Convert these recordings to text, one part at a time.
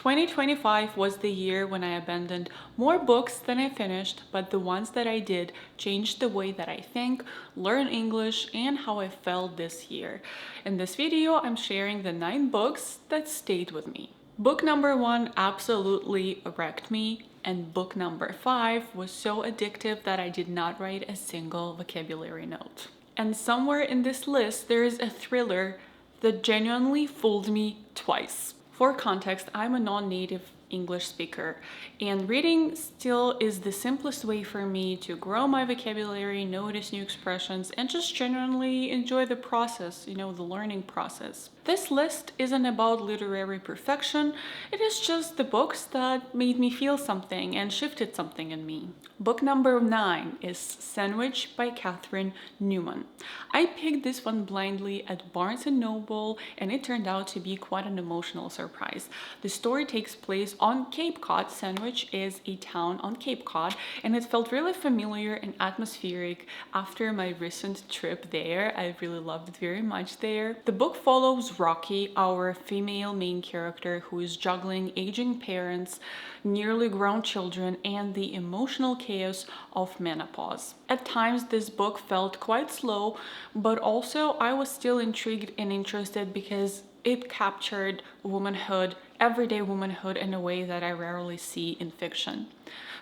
2025 was the year when I abandoned more books than I finished, but the ones that I did changed the way that I think, learn English, and how I felt this year. In this video, I'm sharing the 9 books that stayed with me. Book number 1 absolutely wrecked me, and book number 5 was so addictive that I did not write a single vocabulary note. And somewhere in this list, there is a thriller that genuinely fooled me twice. For context, I'm a non-native English speaker, and reading still is the simplest way for me to grow my vocabulary, notice new expressions, and just genuinely enjoy the process, the learning process. This list isn't about literary perfection, it is just the books that made me feel something and shifted something in me. Book number 9 is Sandwich by Catherine Newman. I picked this one blindly at Barnes & Noble, and it turned out to be quite an emotional surprise. The story takes place on Cape Cod. Sandwich is a town on Cape Cod, and it felt really familiar and atmospheric after my recent trip there. I really loved it very much there. The book follows Rocky, our female main character, who is juggling aging parents, nearly grown children, and the emotional chaos of menopause. At times, this book felt quite slow, but also I was still intrigued and interested because it captured womanhood, everyday womanhood, in a way that I rarely see in fiction.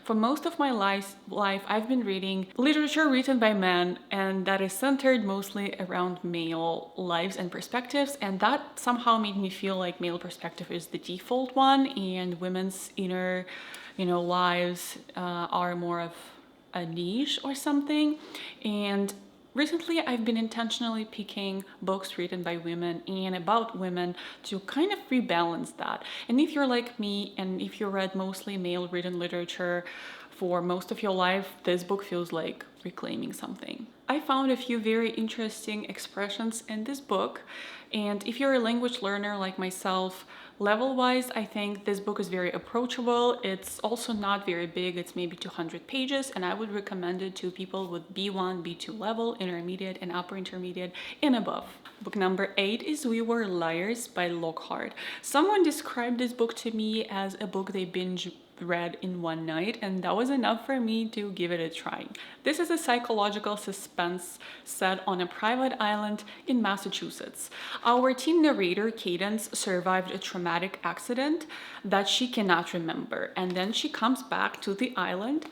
For most of my life, I've been reading literature written by men, and that is centered mostly around male lives and perspectives, and that somehow made me feel like male perspective is the default one, and women's inner, lives are more of a niche or something. And recently, I've been intentionally picking books written by women and about women to kind of rebalance that. And if you're like me, and if you read mostly male written literature for most of your life, this book feels like reclaiming something. I found a few very interesting expressions in this book, and if you're a language learner like myself, level-wise, I think this book is very approachable. It's also not very big. It's maybe 200 pages, and I would recommend it to people with B1, B2 level, intermediate, and upper intermediate, and above. Book number 8 is We Were Liars by Lockhart. Someone described this book to me as a book they binge read in one night, and that was enough for me to give it a try. This is a psychological suspense set on a private island in Massachusetts. Our teen narrator, Cadence, survived a traumatic accident that she cannot remember, and then she comes back to the island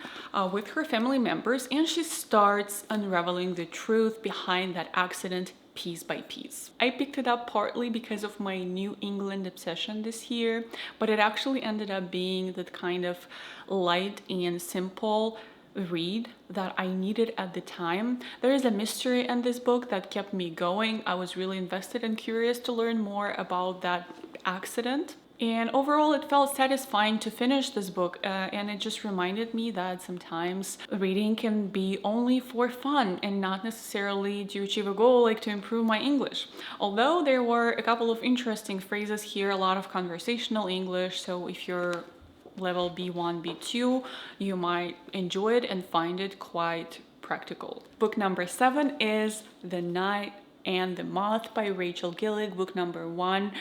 with her family members, and she starts unraveling the truth behind that accident piece by piece. I picked it up partly because of my New England obsession this year, but it actually ended up being that kind of light and simple read that I needed at the time. There is a mystery in this book that kept me going. I was really invested and curious to learn more about that accident. And overall, it felt satisfying to finish this book, and it just reminded me that sometimes reading can be only for fun and not necessarily to achieve a goal like to improve my English. Although there were a couple of interesting phrases here, a lot of conversational English, so if you're level B1, B2, you might enjoy it and find it quite practical. Book number 7 is The Night and the Moth by Rachel Gillig, book number 1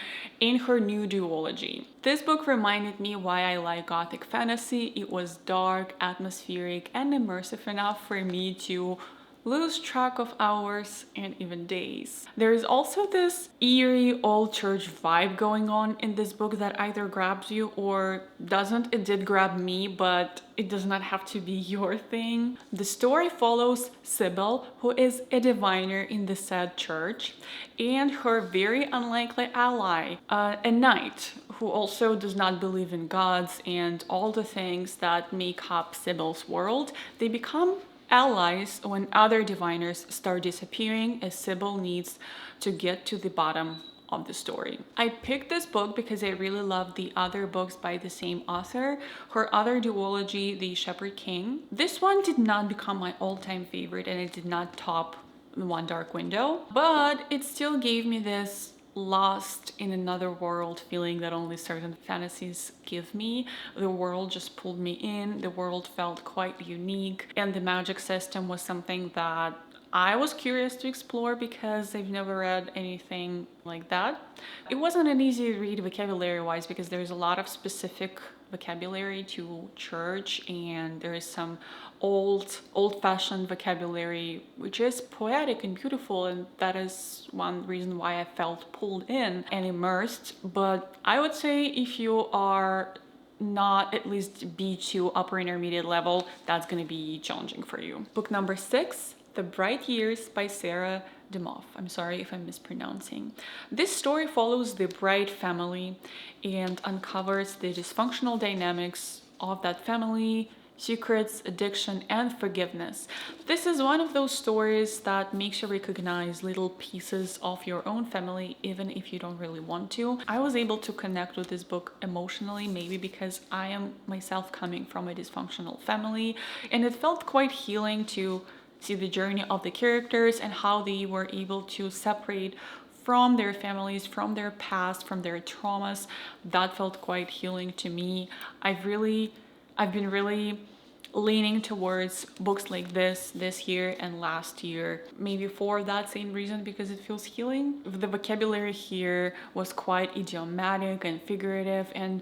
in her new duology. This book reminded me why I like Gothic fantasy. It was dark, atmospheric, and immersive enough for me to lose track of hours and even days. There is also this eerie old church vibe going on in this book that either grabs you or doesn't. It did grab me, but it does not have to be your thing. The story follows Sybil, who is a diviner in the said church, and her very unlikely ally, a knight who also does not believe in gods and all the things that make up Sybil's world. They become allies when other diviners start disappearing, as Sybil needs to get to the bottom of the story. I picked this book because I really loved the other books by the same author, her other duology, The Shepherd King. This one did not become my all-time favorite, and it did not top One Dark Window, but it still gave me this lost in another world feeling that only certain fantasies give me. The world just pulled me in, the world felt quite unique, and the magic system was something that I was curious to explore because I've never read anything like that. It wasn't an easy read vocabulary wise because there's a lot of specific vocabulary to church, and there is some old-fashioned vocabulary which is poetic and beautiful, and that is one reason why I felt pulled in and immersed. But I would say if you are not at least B2 upper intermediate level, that's going to be challenging for you. Book number 6, The Bright Years by Sarah Damoff. I'm sorry if I'm mispronouncing. This story follows the Bright family and uncovers the dysfunctional dynamics of that family, secrets, addiction, and forgiveness. This is one of those stories that makes you recognize little pieces of your own family, even if you don't really want to. I was able to connect with this book emotionally, maybe because I am myself coming from a dysfunctional family, and it felt quite healing to see the journey of the characters and how they were able to separate from their families, from their past, from their traumas. That felt quite healing to me. I've been really leaning towards books like this year and last year, maybe for that same reason, because it feels healing. The vocabulary here was quite idiomatic and figurative, and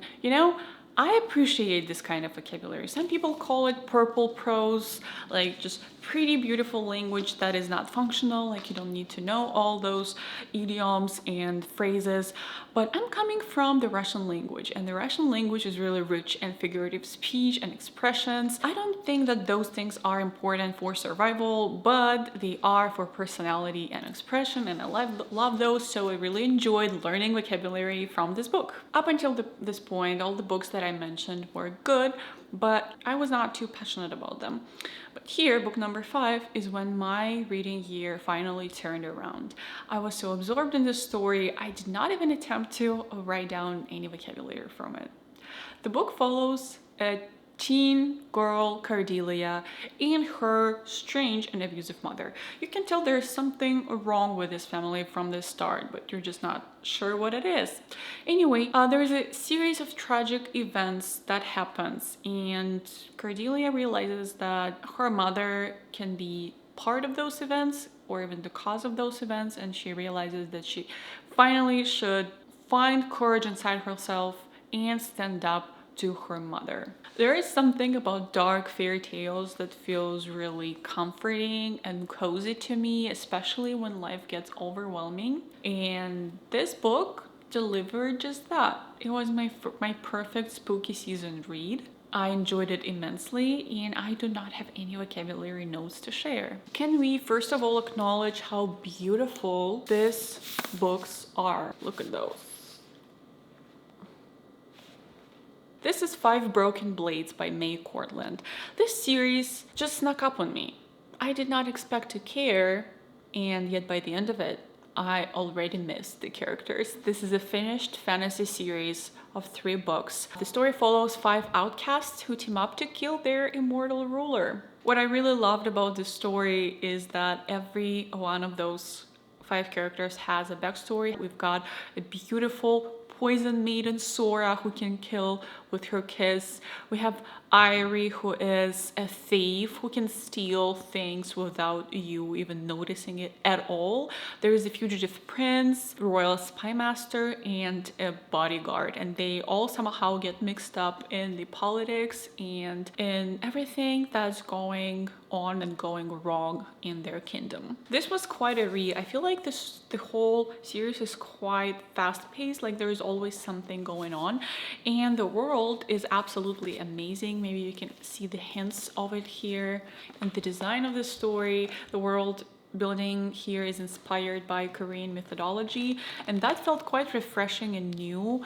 I appreciate this kind of vocabulary. Some people call it purple prose, like just pretty beautiful language that is not functional, like you don't need to know all those idioms and phrases. But I'm coming from the Russian language, and the Russian language is really rich in figurative speech and expressions. I don't think that those things are important for survival, but they are for personality and expression, and I love those, so I really enjoyed learning vocabulary from this book. Up until this point, all the books that I mentioned were good, but I was not too passionate about them. But here, book number 5 is when my reading year finally turned around. I was so absorbed in the story, I did not even attempt to write down any vocabulary from it. The book follows a teen girl, Cordelia, and her strange and abusive mother. You can tell there's something wrong with this family from the start, but you're just not sure what it is. Anyway, there's a series of tragic events that happens, and Cordelia realizes that her mother can be part of those events or even the cause of those events, and she realizes that she finally should find courage inside herself and stand up to her mother. There is something about dark fairy tales that feels really comforting and cozy to me, especially when life gets overwhelming. And this book delivered just that. It was my perfect spooky season read. I enjoyed it immensely, and I do not have any vocabulary notes to share. Can we first of all acknowledge how beautiful these books are? Look at those. This is 5 Broken Blades by Corland. This series just snuck up on me. I did not expect to care, and yet by the end of it, I already missed the characters. This is a finished fantasy series of 3 books. The story follows 5 outcasts who team up to kill their immortal ruler. What I really loved about this story is that every one of those 5 characters has a backstory. We've got a beautiful poison maiden Sora who can kill with her kiss. We have Irie, who is a thief who can steal things without you even noticing it at all. There is a fugitive prince, royal spy master, and a bodyguard, and they all somehow get mixed up in the politics and in everything that's going on and going wrong in their kingdom. This was quite a read. I feel like the whole series is quite fast-paced, like there is always something going on, and the world is absolutely amazing. Maybe you can see the hints of it here, and the design of the story. The world building here is inspired by Korean mythology, and that felt quite refreshing and new,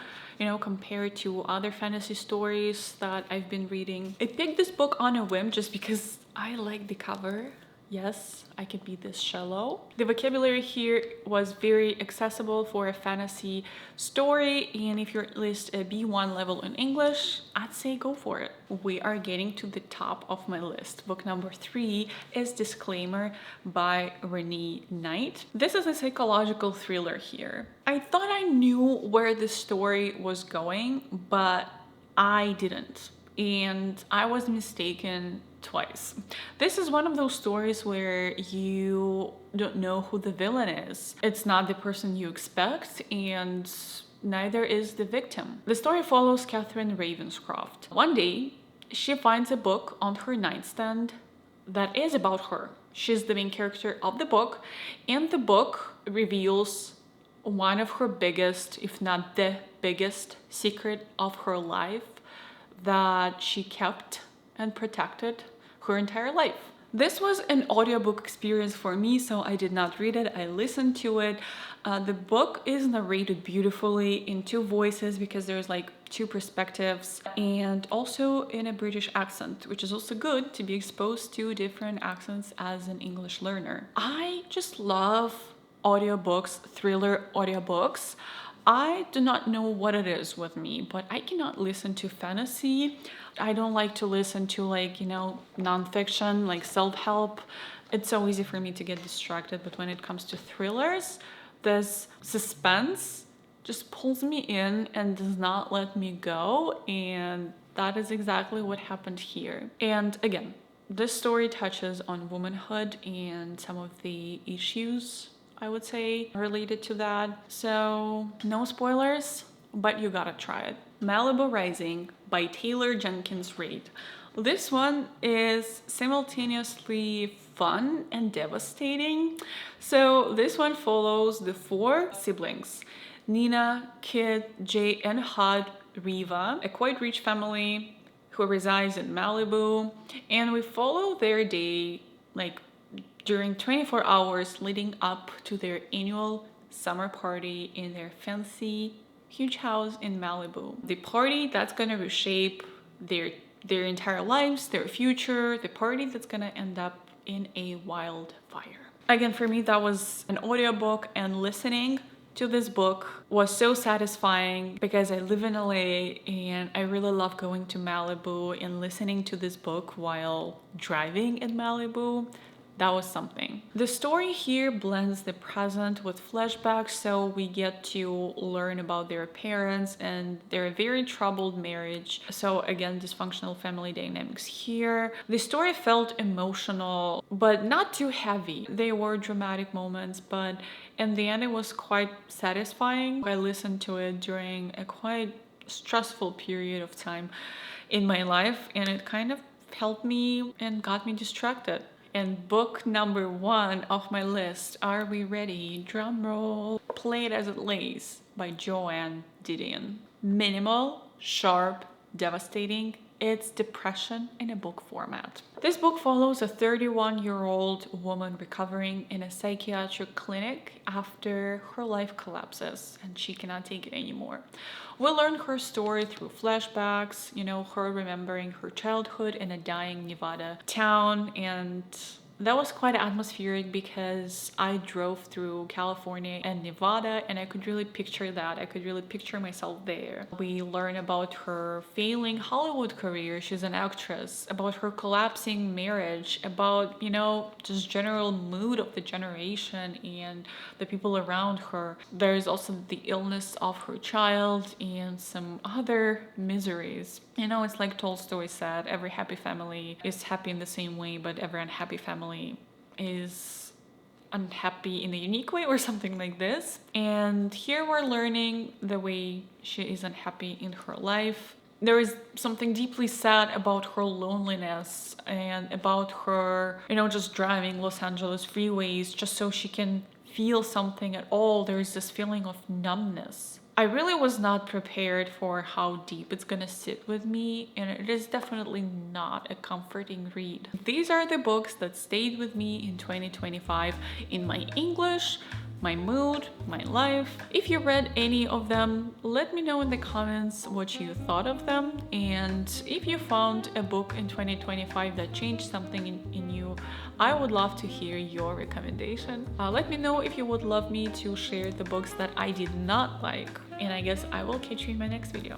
compared to other fantasy stories that I've been reading. I picked this book on a whim just because I like the cover. Yes, I can be this shallow. The vocabulary here was very accessible for a fantasy story, and if you're at least a B1 level in English, I'd say go for it. We are getting to the top of my list. Book number 3 is Disclaimer by Renée Knight. This is a psychological thriller here. I thought I knew where the story was going, but I didn't. and I was mistaken twice. This is one of those stories where you don't know who the villain is. It's not the person you expect, and neither is the victim. The story follows Catherine Ravenscroft. One day, she finds a book on her nightstand that is about her. She's the main character of the book, and the book reveals one of her biggest, if not the biggest, secret of her life that she kept and protected her entire life. This was an audiobook experience for me, so I did not read it, I listened to it. The book is narrated beautifully in two voices because there's like two perspectives, and also in a British accent, which is also good to be exposed to different accents as an English learner. I just love audiobooks, thriller audiobooks. I do not know what it is with me, but I cannot listen to fantasy. I don't like to listen to nonfiction, like self-help. It's so easy for me to get distracted, but when it comes to thrillers, this suspense just pulls me in and does not let me go, and that is exactly what happened here. And again, this story touches on womanhood and some of the issues, I would say, related to that. So no spoilers, but you gotta try it. Malibu Rising by Taylor Jenkins Reid. This one is simultaneously fun and devastating. So this one follows the four siblings: Nina, Kid, Jay, and Hud Riva, a quite rich family who resides in Malibu, and we follow their day during 24 hours leading up to their annual summer party in their fancy huge house in Malibu. The party that's gonna reshape their entire lives, their future, the party that's gonna end up in a wildfire. Again, for me, that was an audiobook, and listening to this book was so satisfying because I live in LA and I really love going to Malibu, and listening to this book while driving in Malibu, that was something. The story here blends the present with flashbacks, so we get to learn about their parents and their very troubled marriage. So again, dysfunctional family dynamics here. The story felt emotional, but not too heavy. There were dramatic moments, but in the end it was quite satisfying. I listened to it during a quite stressful period of time in my life, and it kind of helped me and got me distracted. And book number 1 of my list, are we ready? Drum roll. Play It As It Lays by Joan Didion. Minimal, sharp, devastating. It's depression in a book format. This book follows a 31-year-old woman recovering in a psychiatric clinic after her life collapses and she cannot take it anymore. We learn her story through flashbacks, her remembering her childhood in a dying Nevada town, and that was quite atmospheric because I drove through California and Nevada, and I could really picture that. I could really picture myself there. We learn about her failing Hollywood career. She's an actress. About her collapsing marriage. About, just general mood of the generation and the people around her. There's also the illness of her child and some other miseries. It's like Tolstoy said, every happy family is happy in the same way, but every unhappy family is unhappy in a unique way, or something like this. And here we're learning the way she is unhappy in her life. There is something deeply sad about her loneliness and about her, just driving Los Angeles freeways just so she can feel something at all. There is this feeling of numbness. I really was not prepared for how deep it's gonna sit with me, and it is definitely not a comforting read. These are the books that stayed with me in 2025 in my English, my mood, my life. If you read any of them, let me know in the comments what you thought of them, and if you found a book in 2025 that changed something in you, I would love to hear your recommendation. Let me know if you would love me to share the books that I did not like, and I guess I will catch you in my next video.